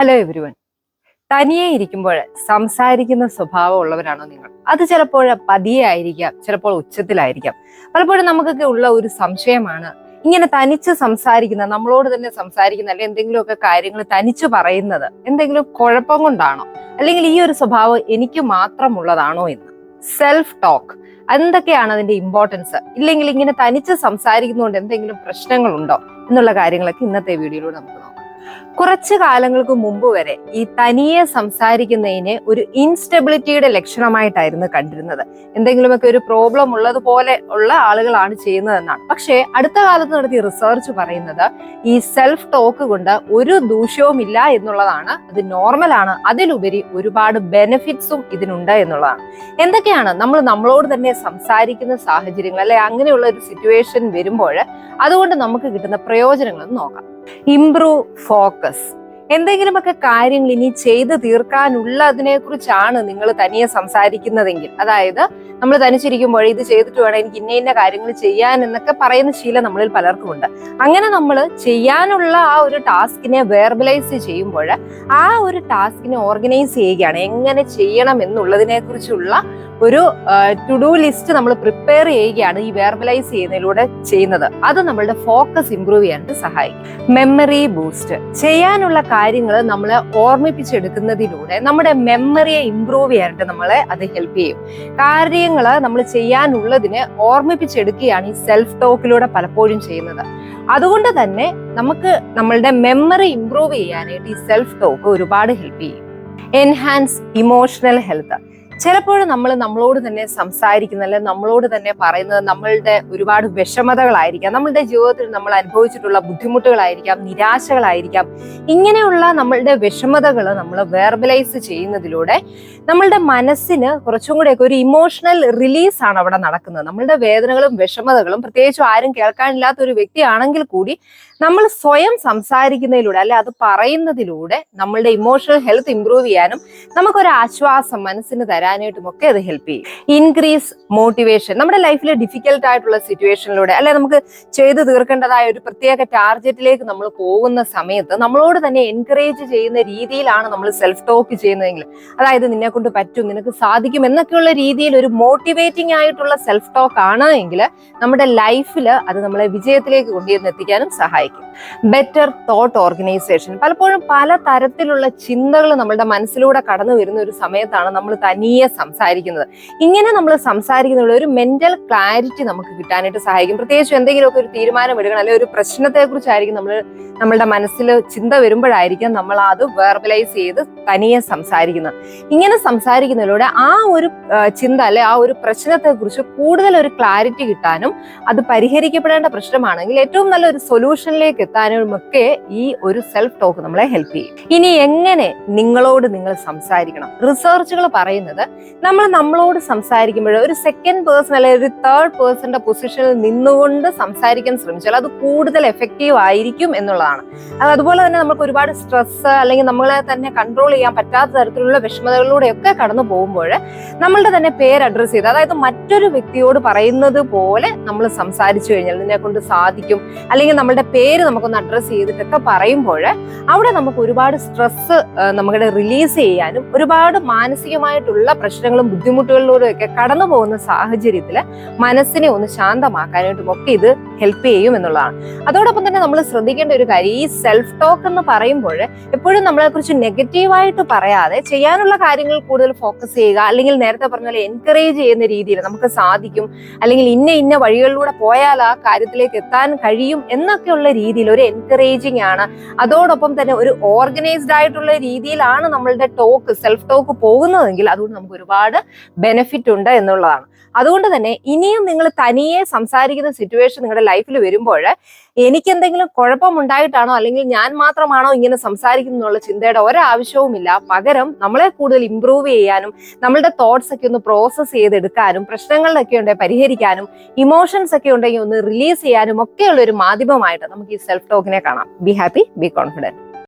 Hello everyone. തനിയെ ഇരിക്കുമ്പോൾ സംസാരിക്കുന്ന സ്വഭാവമുള്ളവരാണോ നിങ്ങൾ? അത് ചിലപ്പോൾ പതിയെ ആയിരിക്കാം, ചിലപ്പോൾ ഉച്ചത്തിലായിരിക്കാം. പലപ്പോഴും നമുക്കൊക്കെ ഉള്ള ഒരു സംശയമാണ്, ഇങ്ങനെ തനിച്ച് സംസാരിക്കുന്ന, നമ്മളോട് തന്നെ സംസാരിക്കുന്ന, അല്ലെങ്കിൽ എന്തെങ്കിലുമൊക്കെ കാര്യങ്ങൾ തനിച്ച് പറയുന്നത് എന്തെങ്കിലും കുഴപ്പം കൊണ്ടാണോ, അല്ലെങ്കിൽ ഈ ഒരു സ്വഭാവം എനിക്ക് മാത്രമുള്ളതാണോ എന്ന്. സെൽഫ് ടോക്ക് എന്തൊക്കെയാണ് അതിന്റെ ഇമ്പോർട്ടൻസ്, ഇല്ലെങ്കിൽ ഇങ്ങനെ തനിച്ച് സംസാരിക്കുന്നതുകൊണ്ട് എന്തെങ്കിലും പ്രശ്നങ്ങളുണ്ടോ എന്നുള്ള കാര്യങ്ങളൊക്കെ ഇന്നത്തെ വീഡിയോയിലൂടെ നമുക്ക് നോക്കാം. കുറച്ചു കാലങ്ങൾക്ക് മുമ്പ് വരെ ഈ തനിയെ സംസാരിക്കുന്നതിനെ ഒരു ഇൻസ്റ്റെബിലിറ്റിയുടെ ലക്ഷണമായിട്ടായിരുന്നു കണ്ടിരുന്നത്. എന്തെങ്കിലുമൊക്കെ ഒരു പ്രോബ്ലം ഉള്ളതുപോലെ ഉള്ള ആളുകളാണ് ചെയ്യുന്നതെന്നാണ്. പക്ഷേ അടുത്ത കാലത്ത് നടത്തിയ റിസർച്ച് പറയുന്നത് ഈ സെൽഫ് ടോക്ക് കൊണ്ട് ഒരു ദൂഷ്യവും ഇല്ല എന്നുള്ളതാണ്. അത് നോർമലാണ്, അതിലുപരി ഒരുപാട് ബെനിഫിറ്റ്സും ഇതിനുണ്ട് എന്നുള്ളതാണ്. എന്തൊക്കെയാണ് നമ്മളോട് തന്നെ സംസാരിക്കുന്ന സാഹചര്യങ്ങൾ, അല്ലെ അങ്ങനെയുള്ള ഒരു സിറ്റുവേഷൻ വരുമ്പോൾ അതുകൊണ്ട് നമുക്ക് കിട്ടുന്ന പ്രയോജനങ്ങൾ നോക്കാം. Improve focus. എന്തെങ്കിലുമൊക്കെ കാര്യങ്ങൾ ഇനി ചെയ്ത് തീർക്കാനുള്ളതിനെ കുറിച്ചാണ് നിങ്ങൾ തനിയെ സംസാരിക്കുന്നതെങ്കിൽ, അതായത് നമ്മൾ തനിച്ചിരിക്കുമ്പോൾ ഇത് ചെയ്തിട്ട് വേണം എനിക്ക് ഇന്ന കാര്യങ്ങൾ ചെയ്യാൻ എന്നൊക്കെ പറയുന്ന ശീലം നമ്മളിൽ പലർക്കും ഉണ്ട്. അങ്ങനെ നമ്മൾ ചെയ്യാനുള്ള ആ ഒരു ടാസ്കിനെ വെർബലൈസ് ചെയ്യുമ്പോൾ ആ ഒരു ടാസ്കിനെ ഓർഗനൈസ് ചെയ്യുകയാണ്, എങ്ങനെ ചെയ്യണം എന്നുള്ളതിനെ കുറിച്ചുള്ള ഒരു ടു ഡു ലിസ്റ്റ് നമ്മൾ പ്രിപ്പയർ ചെയ്യുകയാണ് ഈ വെർബലൈസ് ചെയ്യുന്നതിലൂടെ ചെയ്യുന്നത്. അത് നമ്മളുടെ ഫോക്കസ് ഇംപ്രൂവ് ചെയ്യാനായിട്ട് സഹായിക്കും. Memory boost. ചെയ്യാനുള്ള കാര്യങ്ങൾ നമ്മളെ ഓർമ്മിപ്പിച്ചെടുക്കുന്നതിലൂടെ നമ്മുടെ മെമ്മറിയെ ഇംപ്രൂവ് ചെയ്യാനായിട്ട് നമ്മളെ അത് ഹെൽപ്പ് ചെയ്യും. കാര്യങ്ങള് നമ്മൾ ചെയ്യാനുള്ളതിനെ ഓർമ്മിപ്പിച്ചെടുക്കുകയാണ് ഈ സെൽഫ് ടോക്കിലൂടെ പലപ്പോഴും ചെയ്യുന്നത്. അതുകൊണ്ട് തന്നെ നമുക്ക് നമ്മളുടെ മെമ്മറി ഇംപ്രൂവ് ചെയ്യാനായിട്ട് ഈ സെൽഫ് ടോക്ക് ഒരുപാട് ഹെൽപ്പ് ചെയ്യും. Enhance emotional health. ചിലപ്പോഴും നമ്മളോട് തന്നെ സംസാരിക്കുന്ന, അല്ലെങ്കിൽ നമ്മളോട് തന്നെ പറയുന്നത് നമ്മളുടെ ഒരുപാട് വിഷമതകളായിരിക്കാം, നമ്മളുടെ ജീവിതത്തിൽ നമ്മൾ അനുഭവിച്ചിട്ടുള്ള ബുദ്ധിമുട്ടുകളായിരിക്കാം, നിരാശകളായിരിക്കാം. ഇങ്ങനെയുള്ള നമ്മളുടെ വിഷമതകൾ നമ്മൾ വെർബലൈസ് ചെയ്യുന്നതിലൂടെ നമ്മളുടെ മനസ്സിന് കുറച്ചും കൂടെയൊക്കെ ഒരു ഇമോഷണൽ റിലീസ് ആണ് അവിടെ നടക്കുന്നത്. നമ്മളുടെ വേദനകളും വിഷമതകളും, പ്രത്യേകിച്ചും ആരും കേൾക്കാനില്ലാത്ത ഒരു വ്യക്തിയാണെങ്കിൽ കൂടി നമ്മൾ സ്വയം സംസാരിക്കുന്നതിലൂടെ, അല്ലെ അത് പറയുന്നതിലൂടെ നമ്മളുടെ ഇമോഷണൽ ഹെൽത്ത് ഇംപ്രൂവ് ചെയ്യാനും നമുക്കൊരു ആശ്വാസം മനസ്സിന് തരാനായിട്ടും ഒക്കെ അത് ഹെൽപ്പ് ചെയ്യും. Increase motivation. നമ്മുടെ ലൈഫിലെ ഡിഫിക്കൽട്ട് ആയിട്ടുള്ള സിറ്റുവേഷനിലൂടെ, അല്ലെ നമുക്ക് ചെയ്തു തീർക്കേണ്ടതായ ഒരു പ്രത്യേക ടാർഗറ്റിലേക്ക് നമ്മൾ പോകുന്ന സമയത്ത് നമ്മളോട് തന്നെ എൻകറേജ് ചെയ്യുന്ന രീതിയിലാണ് നമ്മൾ സെൽഫ് ടോക്ക് ചെയ്യുന്നതെങ്കിൽ, അതായത് നിന്നെ കൊണ്ട് പറ്റും, നിനക്ക് സാധിക്കും എന്നൊക്കെയുള്ള രീതിയിൽ ഒരു മോട്ടിവേറ്റിംഗ് ആയിട്ടുള്ള സെൽഫ് ടോക്ക് ആണ് എങ്കിൽ നമ്മുടെ ലൈഫിൽ അത് നമ്മളെ വിജയത്തിലേക്ക് കൊണ്ടുവന്നെത്തിക്കാനും സഹായിക്കും. Better thought organisation. പലപ്പോഴും പല തരത്തിലുള്ള ചിന്തകൾ നമ്മളുടെ മനസ്സിലൂടെ കടന്നു വരുന്ന ഒരു സമയത്താണ് നമ്മൾ തനിയെ സംസാരിക്കുന്നത്. ഇങ്ങനെ നമ്മൾ സംസാരിക്കുന്നതിലൂടെ ഒരു മെന്റൽ ക്ലാരിറ്റി നമുക്ക് കിട്ടാനായിട്ട് സഹായിക്കും. പ്രത്യേകിച്ച് എന്തെങ്കിലുമൊക്കെ ഒരു തീരുമാനം എടുക്കണം, അല്ലെങ്കിൽ ഒരു പ്രശ്നത്തെ കുറിച്ചായിരിക്കും നമ്മളുടെ മനസ്സിൽ ചിന്ത വരുമ്പോഴായിരിക്കും നമ്മൾ അത് വെർബലൈസ് ചെയ്ത് തനിയെ സംസാരിക്കുന്നത്. ഇങ്ങനെ സംസാരിക്കുന്നതിലൂടെ ആ ഒരു ചിന്ത, അല്ലെ ആ ഒരു പ്രശ്നത്തെ കുറിച്ച് കൂടുതൽ ഒരു ക്ലാരിറ്റി കിട്ടാനും, അത് പരിഹരിക്കപ്പെടേണ്ട പ്രശ്നമാണെങ്കിൽ ഏറ്റവും നല്ലൊരു സൊല്യൂഷനിലേക്ക് എത്താനും ഒക്കെ ഈ ഒരു സെൽഫ് ടോക്ക് നമ്മളെ ഹെൽപ്പ് ചെയ്യും. ഇനി എങ്ങനെ നിങ്ങളോട് നിങ്ങൾ സംസാരിക്കണം? റിസർച്ചുകൾ പറയുന്നത് നമ്മളോട് സംസാരിക്കുമ്പോൾ ഒരു സെക്കൻഡ് പേഴ്സൺ, അല്ലെങ്കിൽ ഒരു തേർഡ് പേഴ്സന്റെ പൊസിഷനിൽ നിന്നുകൊണ്ട് സംസാരിക്കാൻ ശ്രമിച്ചാൽ അത് കൂടുതൽ എഫക്റ്റീവ് ആയിരിക്കും എന്നുള്ളതാണ്. അതുപോലെ തന്നെ നമുക്ക് ഒരുപാട് സ്ട്രെസ്, അല്ലെങ്കിൽ നമ്മളെ തന്നെ കൺട്രോൾ ചെയ്യാൻ പറ്റാത്ത തരത്തിലുള്ള വിഷമതകളിലൂടെയൊക്കെ കടന്നു പോകുമ്പോൾ നമ്മളുടെ തന്നെ പേര് അഡ്രസ് ചെയ്ത്, അതായത് മറ്റൊരു വ്യക്തിയോട് പറയുന്നത് പോലെ നമ്മൾ സംസാരിച്ചു കഴിഞ്ഞാൽ നിന്നെ കൊണ്ട് സാധിക്കും, അല്ലെങ്കിൽ നമ്മളുടെ പേര് നമുക്കൊന്ന് അഡ്രസ് ചെയ്തിട്ടൊക്കെ പറയുമ്പോൾ അവിടെ നമുക്ക് ഒരുപാട് സ്ട്രെസ് നമ്മുടെ റിലീസ് ചെയ്യാനും, ഒരുപാട് മാനസികമായിട്ടുള്ള പ്രശ്നങ്ങളും ബുദ്ധിമുട്ടുകളിലൂടെയൊക്കെ കടന്നു പോകുന്ന സാഹചര്യത്തിൽ മനസ്സിനെ ഒന്ന് ശാന്തമാക്കാനായിട്ടും ഒക്കെ ഇത് ഹെൽപ്പ് ചെയ്യും എന്നുള്ളതാണ്. അതോടൊപ്പം തന്നെ നമ്മൾ ശ്രദ്ധിക്കേണ്ട ഒരു കാര്യം, ഈ സെൽഫ് ടോക്ക് എന്ന് പറയുമ്പോൾ എപ്പോഴും നമ്മളെ കുറിച്ച് നെഗറ്റീവായിട്ട് പറയാതെ ചെയ്യാനുള്ള കാര്യങ്ങൾ കൂടുതൽ ഫോക്കസ് ചെയ്യുക, അല്ലെങ്കിൽ നേരത്തെ പറഞ്ഞ പോലെ എൻകറേജ് ചെയ്യുന്ന രീതിയിൽ നമുക്ക് സാധിക്കും, അല്ലെങ്കിൽ ഇന്ന വഴികളിലൂടെ പോയാൽ ആ കാര്യത്തിലേക്ക് എത്താൻ കഴിയും എന്നൊക്കെയുള്ള രീതിയിൽ ഒരു എൻകറേജിങ് ആണ്. അതോടൊപ്പം തന്നെ ഒരു ഓർഗനൈസ്ഡ് ആയിട്ടുള്ള രീതിയിലാണ് നമ്മളുടെ ടോക്ക്, സെൽഫ് ടോക്ക് പോകുന്നതെങ്കിൽ അതുകൊണ്ട് നമുക്ക് ഒരുപാട് ബെനിഫിറ്റ് ഉണ്ട് എന്നുള്ളതാണ്. അതുകൊണ്ട് തന്നെ ഇനിയും നിങ്ങൾ തനിയെ സംസാരിക്കുന്ന സിറ്റുവേഷൻ നിങ്ങളുടെ ലൈഫിൽ വരുമ്പോൾ എനിക്ക് എന്തെങ്കിലും കുഴപ്പമുണ്ടായിട്ടാണോ, അല്ലെങ്കിൽ ഞാൻ മാത്രമാണോ ഇങ്ങനെ സംസാരിക്കുന്നുള്ള ചിന്തയുടെ ഒരാവശ്യവുമില്ല. പകരം നമ്മളെ കൂടുതൽ ഇംപ്രൂവ് ചെയ്യാനും, നമ്മളുടെ തോട്ട്സ് ഒക്കെ ഒന്ന് പ്രോസസ് ചെയ്തെടുക്കാനും, പ്രശ്നങ്ങളിലൊക്കെ ഉണ്ടെങ്കിൽ പരിഹരിക്കാനും, ഇമോഷൻസ് ഒക്കെ ഉണ്ടെങ്കിൽ ഒന്ന് റിലീസ് ചെയ്യാനും ഒക്കെയുള്ള ഒരു മാധ്യമമായിട്ട് നമുക്ക് ഈ സെൽഫ് ടോക്കിനെ കാണാം. Be happy, B confident.